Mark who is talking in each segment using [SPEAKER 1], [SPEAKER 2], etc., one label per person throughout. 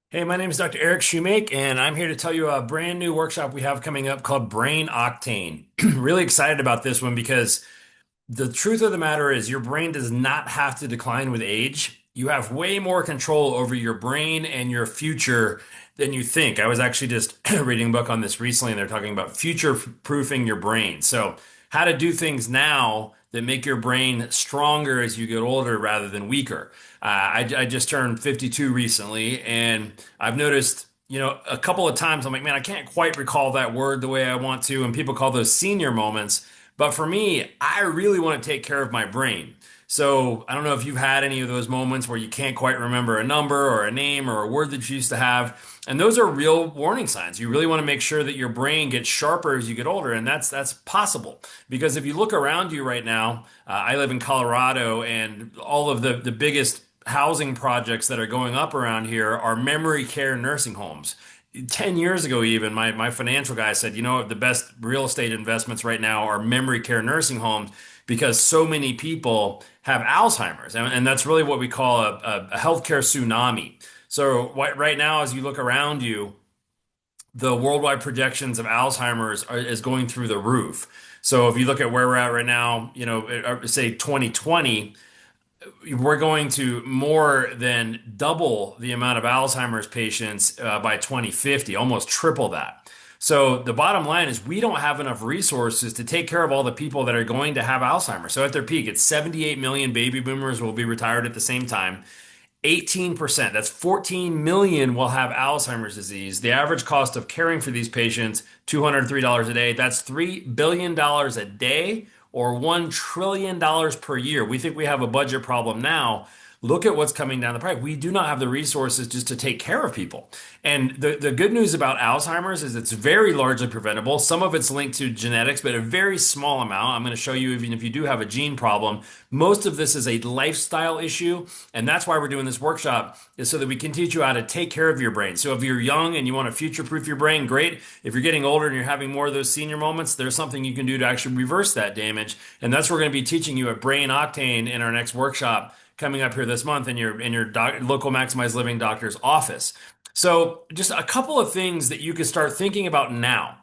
[SPEAKER 1] Hey, my name is Dr. Eric Shoemake, and I'm here to tell you a brand new workshop we have coming up called Brain Octane. Really excited about this one because the truth of the matter is your brain does not have to decline with age. You have way more control over your brain and your future than you think. I was actually just reading a book on this recently, and they're talking about future proofing your brain. So, how to do things now that make your brain stronger as you get older rather than weaker. I just turned 52 recently, and I've noticed, a couple of times I'm like, man, I can't quite recall that word the way I want to. And people call those senior moments. But for me, I really want to take care of my brain. So I don't know if you've had any of those moments where you can't quite remember a number or a name or a word that you used to have. And those are real warning signs. You really want to make sure that your brain gets sharper as you get older. And that's possible. Because if you look around you right now, I live in Colorado, and all of the biggest housing projects that are going up around here are memory care nursing homes. 10 years ago, even my financial guy said, the best real estate investments right now are memory care nursing homes because so many people have Alzheimer's. And that's really what we call a healthcare tsunami. So right now, as you look around you, the worldwide projections of Alzheimer's is going through the roof. So if you look at where we're at right now, say 2020, we're going to more than double the amount of Alzheimer's patients by 2050, almost triple that. So the bottom line is we don't have enough resources to take care of all the people that are going to have Alzheimer's. So at their peak, it's 78 million baby boomers will be retired at the same time. 18%, that's 14 million will have Alzheimer's disease. The average cost of caring for these patients, $203 a day. That's $3 billion a day or $1 trillion per year. We think we have a budget problem now. Look at what's coming down the pipe. We do not have the resources just to take care of people. And the good news about Alzheimer's is it's very largely preventable. Some of it's linked to genetics, but a very small amount. I'm going to show you, even if you do have a gene problem, most of this is a lifestyle issue. And that's why we're doing this workshop, is so that we can teach you how to take care of your brain. So if you're young and you want to future-proof your brain, great. If you're getting older and you're having more of those senior moments, there's something you can do to actually reverse that damage. And that's what we're going to be teaching you at Brain Octane in our next workshop coming up here this month in your local Maximized Living doctor's office. So just a couple of things that you could start thinking about now.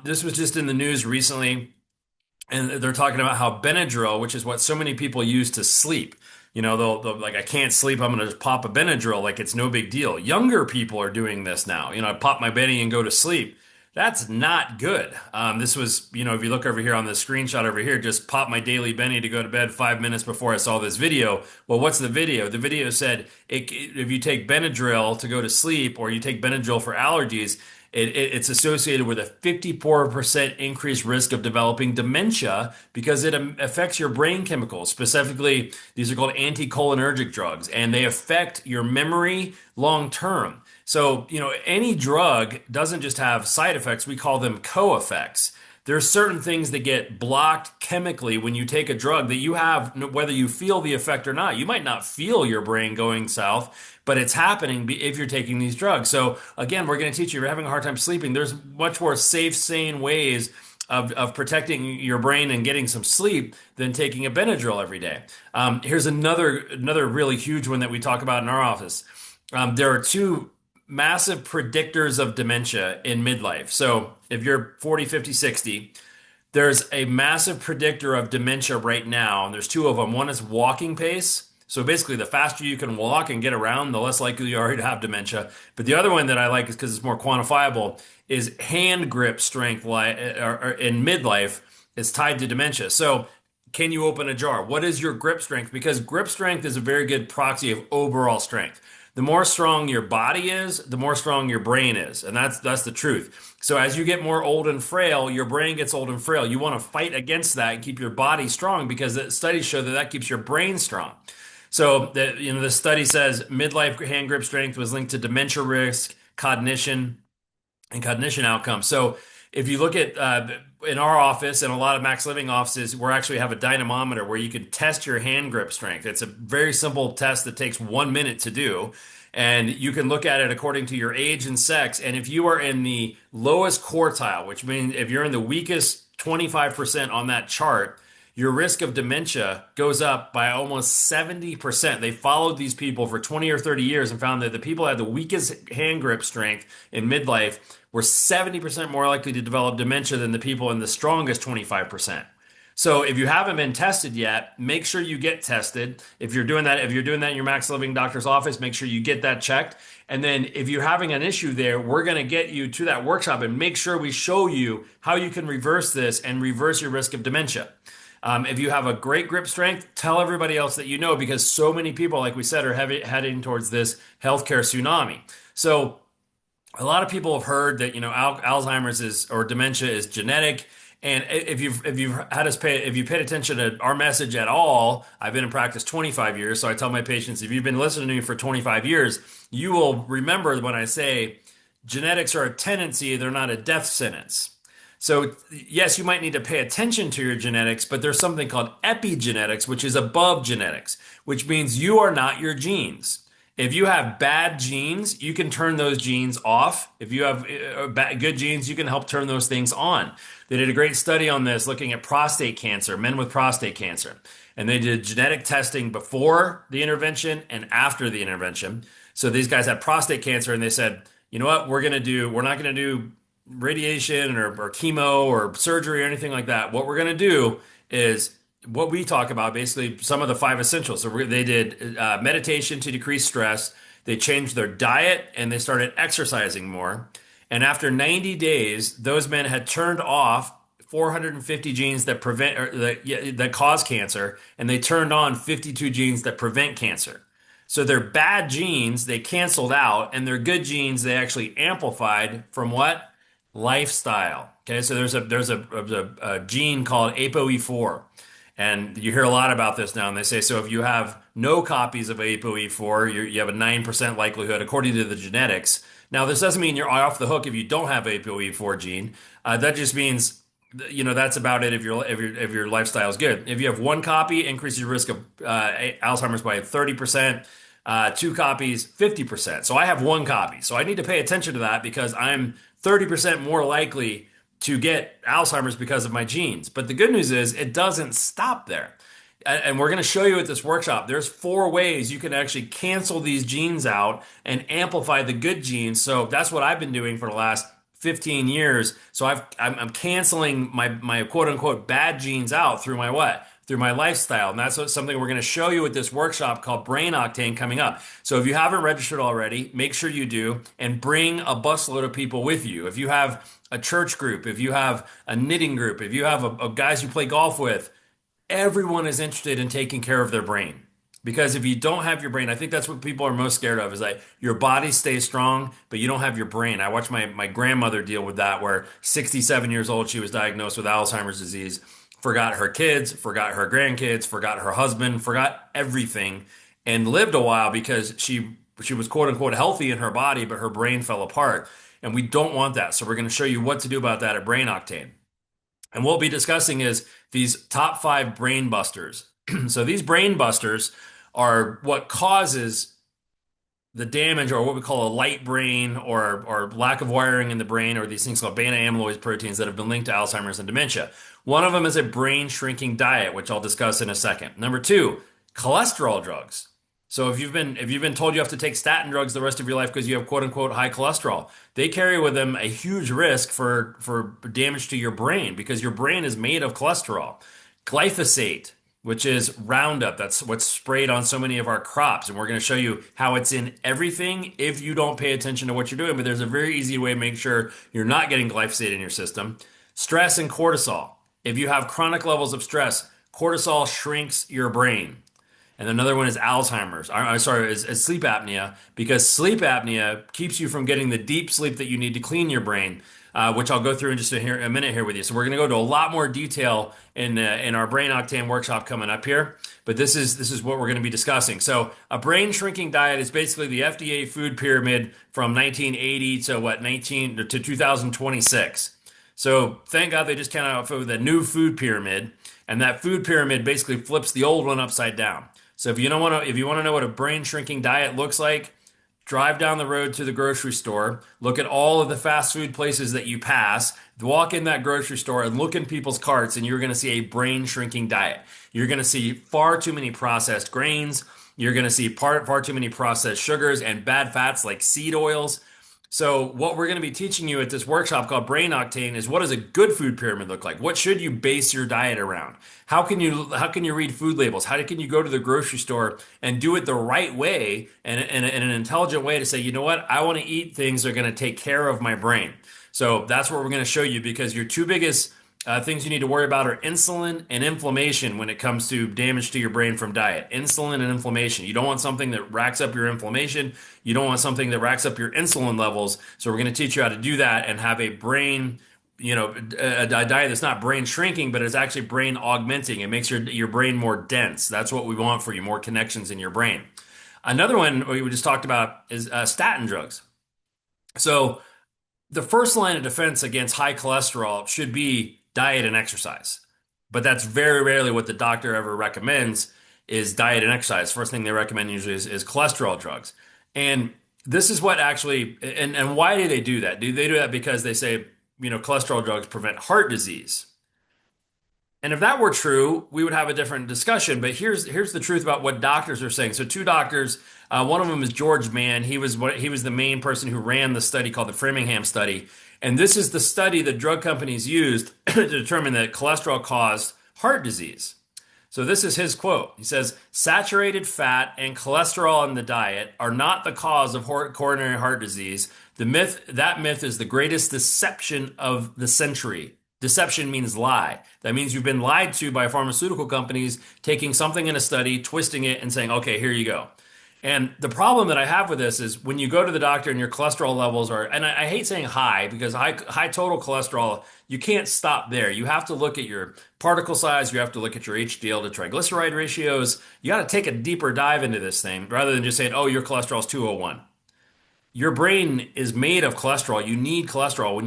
[SPEAKER 1] This was just in the news recently, and they're talking about how Benadryl, which is what so many people use to sleep, they'll like, I can't sleep, I'm going to just pop a Benadryl like it's no big deal. Younger people are doing this now. I pop my Benny and go to sleep. That's not good. This was, if you look over here on the screenshot over here, just pop my daily Benny to go to bed 5 minutes before I saw this video. Well, what's the video? The video said if you take Benadryl to go to sleep or you take Benadryl for allergies, it's associated with a 54% increased risk of developing dementia because it affects your brain chemicals. Specifically, these are called anticholinergic drugs, and they affect your memory long term. So, any drug doesn't just have side effects, we call them co-effects. There's certain things that get blocked chemically when you take a drug that you have, whether you feel the effect or not. You might not feel your brain going south, but it's happening if you're taking these drugs. So again, we're going to teach you, if you're having a hard time sleeping, there's much more safe, sane ways of protecting your brain and getting some sleep than taking a Benadryl every day. Here's another really huge one that we talk about in our office. There are two massive predictors of dementia in midlife. So if you're 40, 50, 60, there's a massive predictor of dementia right now. And there's two of them. One is walking pace. So basically, the faster you can walk and get around, the less likely you are to have dementia. But the other one that I like is because it's more quantifiable is hand grip strength in midlife is tied to dementia. So can you open a jar? What is your grip strength? Because grip strength is a very good proxy of overall strength. The more strong your body is, the more strong your brain is. And that's the truth. So as you get more old and frail, your brain gets old and frail. You want to fight against that and keep your body strong because the studies show that keeps your brain strong. So the study says midlife hand grip strength was linked to dementia risk, cognition, and cognition outcomes. So if you look at in our office and a lot of Max Living offices, we actually have a dynamometer where you can test your hand grip strength. It's a very simple test that takes 1 minute to do. And you can look at it according to your age and sex. And if you are in the lowest quartile, which means if you're in the weakest 25% on that chart, your risk of dementia goes up by almost 70%. They followed these people for 20 or 30 years and found that the people that had the weakest hand grip strength in midlife were 70% more likely to develop dementia than the people in the strongest 25%. So if you haven't been tested yet, make sure you get tested. If you're doing that in your Max Living doctor's office, make sure you get that checked. And then if you're having an issue there, we're going to get you to that workshop and make sure we show you how you can reverse this and reverse your risk of dementia. If you have a great grip strength, tell everybody else that you know because so many people, like we said, are heading towards this healthcare tsunami. So a lot of people have heard that Alzheimer's is or dementia is genetic. And if you paid attention to our message at all, I've been in practice 25 years. So I tell my patients, if you've been listening to me for 25 years, you will remember when I say genetics are a tendency, they're not a death sentence. So yes, you might need to pay attention to your genetics, but there's something called epigenetics, which is above genetics, which means you are not your genes. If you have bad genes, you can turn those genes off. If you have good genes, you can help turn those things on. They did a great study on this looking at prostate cancer, men with prostate cancer. And they did genetic testing before the intervention and after the intervention. So these guys had prostate cancer and they said, you know what, we're not going to do radiation or chemo or surgery or anything like that. What we're going to do is what we talk about, basically some of the five essentials. So they did meditation to decrease stress. They changed their diet and they started exercising more. And after 90 days, those men had turned off 450 genes that prevent or that cause cancer, and they turned on 52 genes that prevent cancer. So their bad genes they canceled out, and their good genes they actually amplified from what? Lifestyle. Okay, so there's a gene called ApoE4. And you hear a lot about this now, and they say, so if you have no copies of ApoE4, you have a 9% likelihood, according to the genetics. Now, this doesn't mean you're off the hook if you don't have ApoE4 gene. That just means, that's about it if your lifestyle is good. If you have one copy, increases your risk of Alzheimer's by 30%. Two copies, 50%. So I have one copy. So I need to pay attention to that because I'm 30% more likely to get Alzheimer's because of my genes. But the good news is it doesn't stop there. And we're going to show you at this workshop, there's 4 ways you can actually cancel these genes out and amplify the good genes. So that's what I've been doing for the last 15 years. So I'm canceling my quote unquote bad genes out through my what? Through my lifestyle. And that's something we're going to show you at this workshop called Brain Octane coming up. So if you haven't registered already, make sure you do and bring a busload of people with you. If you have a church group, if you have a knitting group, if you have a guys you play golf with, everyone is interested in taking care of their brain. Because if you don't have your brain, I think that's what people are most scared of is that your body stays strong, but you don't have your brain. I watched my grandmother deal with that where 67 years old, she was diagnosed with Alzheimer's disease, forgot her kids, forgot her grandkids, forgot her husband, forgot everything, and lived a while because she was quote unquote healthy in her body, but her brain fell apart. And we don't want that. So we're going to show you what to do about that at Brain Octane. And what we'll be discussing is these top 5 brain busters. So these brain busters are what causes the damage or what we call a light brain or lack of wiring in the brain or these things called beta amyloid proteins that have been linked to Alzheimer's and dementia. One of them is a brain shrinking diet, which I'll discuss in a second. Number 2, cholesterol drugs. So if you've been told you have to take statin drugs the rest of your life because you have quote unquote high cholesterol, they carry with them a huge risk for damage to your brain because your brain is made of cholesterol. Glyphosate, which is Roundup, that's what's sprayed on so many of our crops, and we're going to show you how it's in everything if you don't pay attention to what you're doing. But there's a very easy way to make sure you're not getting glyphosate in your system. Stress and cortisol. If you have chronic levels of stress, cortisol shrinks your brain. And another one is Alzheimer's. Is sleep apnea, because sleep apnea keeps you from getting the deep sleep that you need to clean your brain, which I'll go through in just a minute here with you. So we're going to go to a lot more detail in our Brain Octane workshop coming up here. But this is what we're going to be discussing. So a brain shrinking diet is basically the FDA food pyramid from 1980 to 2026. So thank God they just came out with a new food pyramid, and that food pyramid basically flips the old one upside down. So if you want to know what a brain shrinking diet looks like, drive down the road to the grocery store, look at all of the fast food places that you pass, walk in that grocery store and look in people's carts, and you're going to see a brain shrinking diet. You're going to see far too many processed grains. You're going to see far too many processed sugars and bad fats like seed oils. So what we're going to be teaching you at this workshop called Brain Octane is, what does a good food pyramid look like? What should you base your diet around? How can you read food labels? How can you go to the grocery store and do it the right way and an intelligent way to say, you know what, I want to eat things that are going to take care of my brain. So that's what we're going to show you, because your two biggest things you need to worry about are insulin and inflammation when it comes to damage to your brain from diet. Insulin and inflammation. You don't want something that racks up your inflammation. You don't want something that racks up your insulin levels. So we're going to teach you how to do that and have a brain, a diet that's not brain shrinking, but is actually brain augmenting. It makes your brain more dense. That's what we want for you, more connections in your brain. Another one we just talked about is statin drugs. So the first line of defense against high cholesterol should be diet and exercise. But that's very rarely what the doctor ever recommends, is diet and exercise. First thing they recommend usually is cholesterol drugs. And this is what actually, and why do they do that? Do they do that because they say, cholesterol drugs prevent heart disease? And if that were true, we would have a different discussion. But here's the truth about what doctors are saying. So two doctors, one of them is George Mann. He was the main person who ran the study called the Framingham study. And this is the study that drug companies used to determine that cholesterol caused heart disease. So this is his quote. He says, saturated fat and cholesterol in the diet are not the cause of coronary heart disease. That myth is the greatest deception of the century. Deception means lie. That means you've been lied to by pharmaceutical companies, taking something in a study, twisting it, and saying, okay, here you go. And the problem that I have with this is when you go to the doctor and your cholesterol levels are, and I hate saying high, because high total cholesterol, you can't stop there. You have to look at your particle size. You have to look at your HDL to triglyceride ratios. You got to take a deeper dive into this thing rather than just saying, oh, your cholesterol is 201. Your brain is made of cholesterol. You need cholesterol. When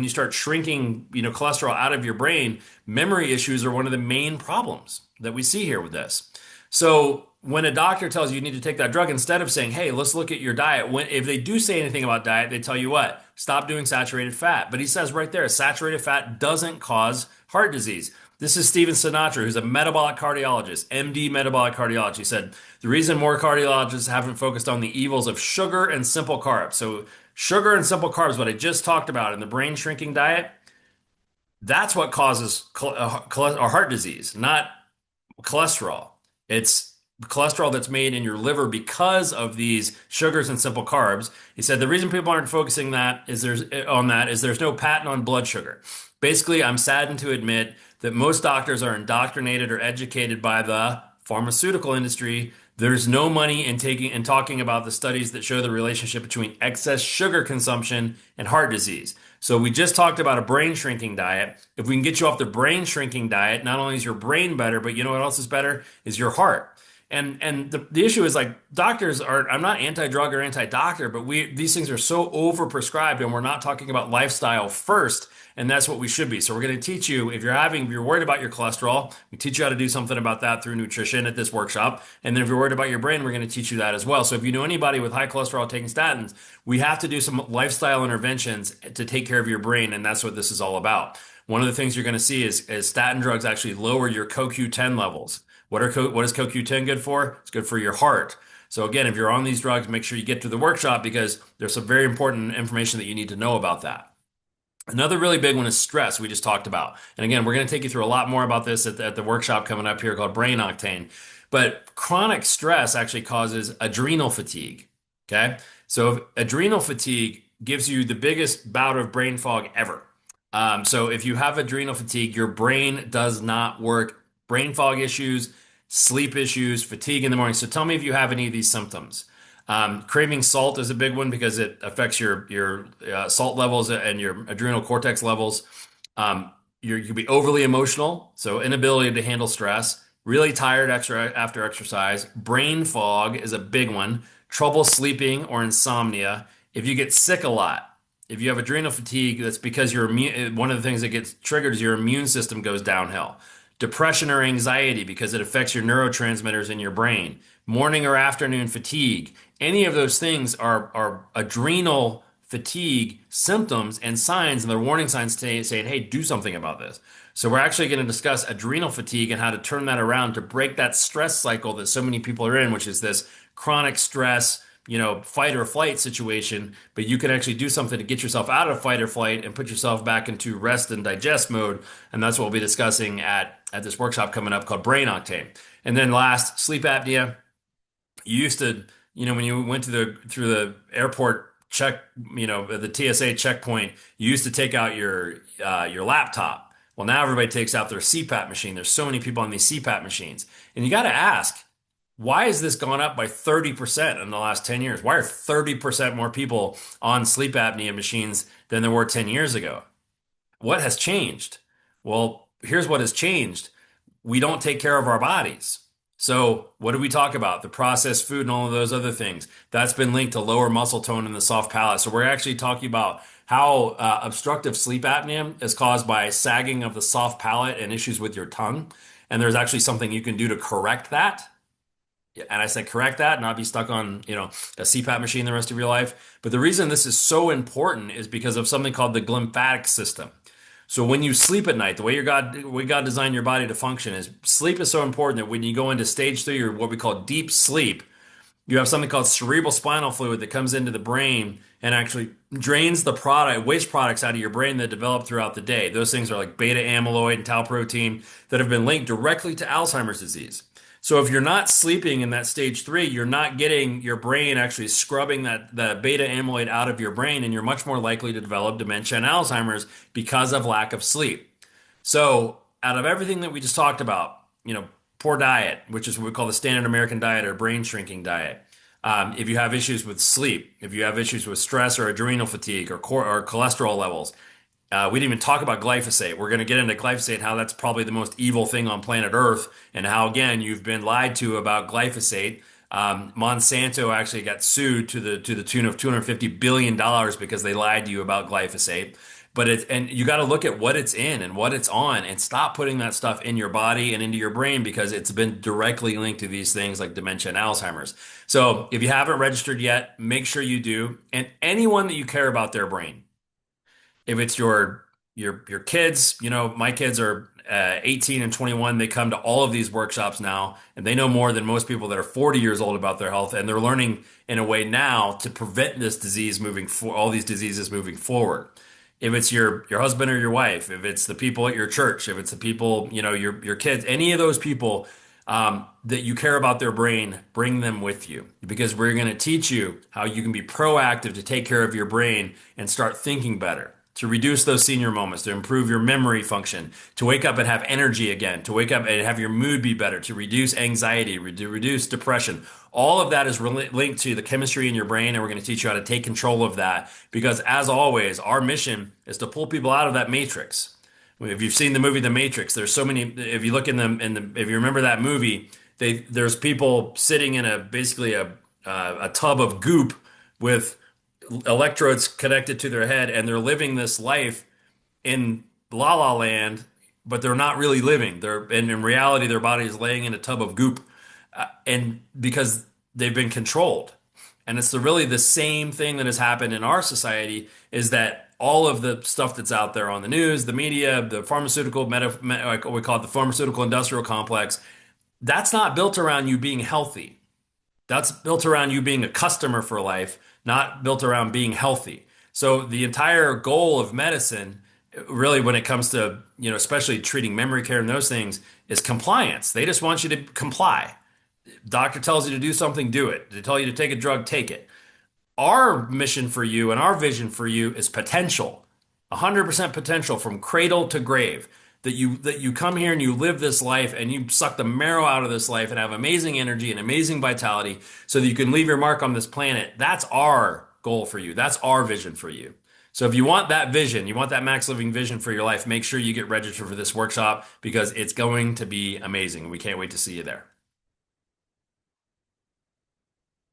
[SPEAKER 1] you start shrinking, cholesterol out of your brain, memory issues are one of the main problems that we see here with this. So when a doctor tells you you need to take that drug, instead of saying, hey, let's look at your diet, if they do say anything about diet, they tell you what? Stop doing saturated fat. But he says right there, saturated fat doesn't cause heart disease. This is Steven Sinatra, who's a metabolic cardiologist, MD metabolic cardiologist. He said, the reason more cardiologists haven't focused on the evils of sugar and simple carbs. So sugar and simple carbs, what I just talked about in the brain shrinking diet, that's what causes heart disease, not cholesterol. It's cholesterol that's made in your liver because of these sugars and simple carbs. He said the reason people aren't focusing there's no patent on blood sugar. Basically, I'm saddened to admit that most doctors are indoctrinated or educated by the pharmaceutical industry. There's no money in talking about the studies that show the relationship between excess sugar consumption and heart disease. So we just talked about a brain shrinking diet. If we can get you off the brain shrinking diet, not only is your brain better, but you know what else is better? Is your heart. And the issue is, like, doctors are, I'm not anti-drug or anti-doctor, but these things are so overprescribed, and we're not talking about lifestyle first, and that's what we should be. So we're going to teach you, if you're worried about your cholesterol, we teach you how to do something about that through nutrition at this workshop. And then if you're worried about your brain, we're going to teach you that as well. So if you know anybody with high cholesterol taking statins, we have to do some lifestyle interventions to take care of your brain, and that's what this is all about. One of the things you're going to see is statin drugs actually lower your CoQ10 levels. What is CoQ10 good for? It's good for your heart. So again, if you're on these drugs, make sure you get to the workshop, because there's some very important information that you need to know about that. Another really big one is stress, we just talked about. And again, we're going to take you through a lot more about this at the workshop coming up here called Brain Octane. But chronic stress actually causes adrenal fatigue. Okay? So adrenal fatigue gives you the biggest bout of brain fog ever. So if you have adrenal fatigue, your brain does not work. Brain fog issues, sleep issues, fatigue in the morning. So tell me if you have any of these symptoms. Craving salt is a big one because it affects your salt levels and your adrenal cortex levels. You can be overly emotional, so inability to handle stress, really tired after exercise. Brain fog is a big one. Trouble sleeping or insomnia. If you get sick a lot, if you have adrenal fatigue, that's because one of the things that gets triggered is your immune system goes downhill. Depression or anxiety because it affects your neurotransmitters in your brain. morning or afternoon fatigue. Any of those things are adrenal fatigue symptoms and signs, and they're warning signs saying, hey, do something about this. So we're actually going to discuss adrenal fatigue and how to turn that around to break that stress cycle that so many people are in, which is this chronic stress, fight or flight situation. But you can actually do something to get yourself out of fight or flight and put yourself back into rest and digest mode. And that's what we'll be discussing at this workshop coming up called Brain Octane. And then last, sleep apnea. You used to, when you went through the airport check, the TSA checkpoint, you used to take out your laptop. Well, now everybody takes out their CPAP machine. There's so many people on these CPAP machines. And you got to ask, why has this gone up by 30% in the last 10 years? Why are 30% more people on sleep apnea machines than there were 10 years ago? What has changed? Well, here's what has changed. We don't take care of our bodies. So what do we talk about? The processed food and all of those other things. That's been linked to lower muscle tone in the soft palate. So we're actually talking about how obstructive sleep apnea is caused by sagging of the soft palate and issues with your tongue. And there's actually something you can do to correct that. And I said correct that, not be stuck on, a CPAP machine the rest of your life. But the reason this is so important is because of something called the glymphatic system. So when you sleep at night, the way God designed your body to function is sleep is so important that when you go into stage 3 or what we call deep sleep, you have something called cerebral spinal fluid that comes into the brain and actually drains the waste products out of your brain that develop throughout the day. Those things are like beta amyloid and tau protein that have been linked directly to Alzheimer's disease. So if you're not sleeping in that stage 3, you're not getting your brain actually scrubbing the beta amyloid out of your brain, and you're much more likely to develop dementia and Alzheimer's because of lack of sleep. So out of everything that we just talked about, poor diet, which is what we call the standard American diet or brain shrinking diet. If you have issues with sleep, if you have issues with stress or adrenal fatigue or cholesterol levels, we didn't even talk about glyphosate. We're going to get into glyphosate, how that's probably the most evil thing on planet Earth, and how, again, you've been lied to about glyphosate. Monsanto actually got sued to the tune of $250 billion because they lied to you about glyphosate. And you got to look at what it's in and what it's on and stop putting that stuff in your body and into your brain because it's been directly linked to these things like dementia and Alzheimer's. So if you haven't registered yet, make sure you do. And anyone that you care about their brain, if it's your kids, my kids are 18 and 21. They come to all of these workshops now, and they know more than most people that are 40 years old about their health, and they're learning in a way now to prevent this disease all these diseases moving forward. If it's your husband or your wife, if it's the people at your church, if it's the people, your kids, any of those people that you care about their brain, bring them with you because we're going to teach you how you can be proactive to take care of your brain and start thinking better, to reduce those senior moments, to improve your memory function, to wake up and have energy again, to wake up and have your mood be better, to reduce anxiety, to reduce depression. All of that is linked to the chemistry in your brain, and we're going to teach you how to take control of that because, as always, our mission is to pull people out of that matrix. If you've seen the movie The Matrix, there's so many. If you look if you remember that movie, there's people sitting in basically a tub of goop with electrodes connected to their head, and they're living this life in La La Land, but they're not really living. And in reality, their body is laying in a tub of goop, and because they've been controlled. And it's really the same thing that has happened in our society is that all of the stuff that's out there on the news, the media, the pharmaceutical, like what we call it, the pharmaceutical industrial complex, that's not built around you being healthy. That's built around you being a customer for life, not built around being healthy. So the entire goal of medicine, really when it comes to, especially treating memory care and those things, is compliance. They just want you to comply. Doctor tells you to do something, do it. They tell you to take a drug, take it. Our mission for you and our vision for you is potential, 100% potential from cradle to grave. That you come here and you live this life and you suck the marrow out of this life and have amazing energy and amazing vitality so that you can leave your mark on this planet. That's our goal for you. That's our vision for you. So if you want that vision, you want that max living vision for your life, make sure you get registered for this workshop because it's going to be amazing. We can't wait to see you there.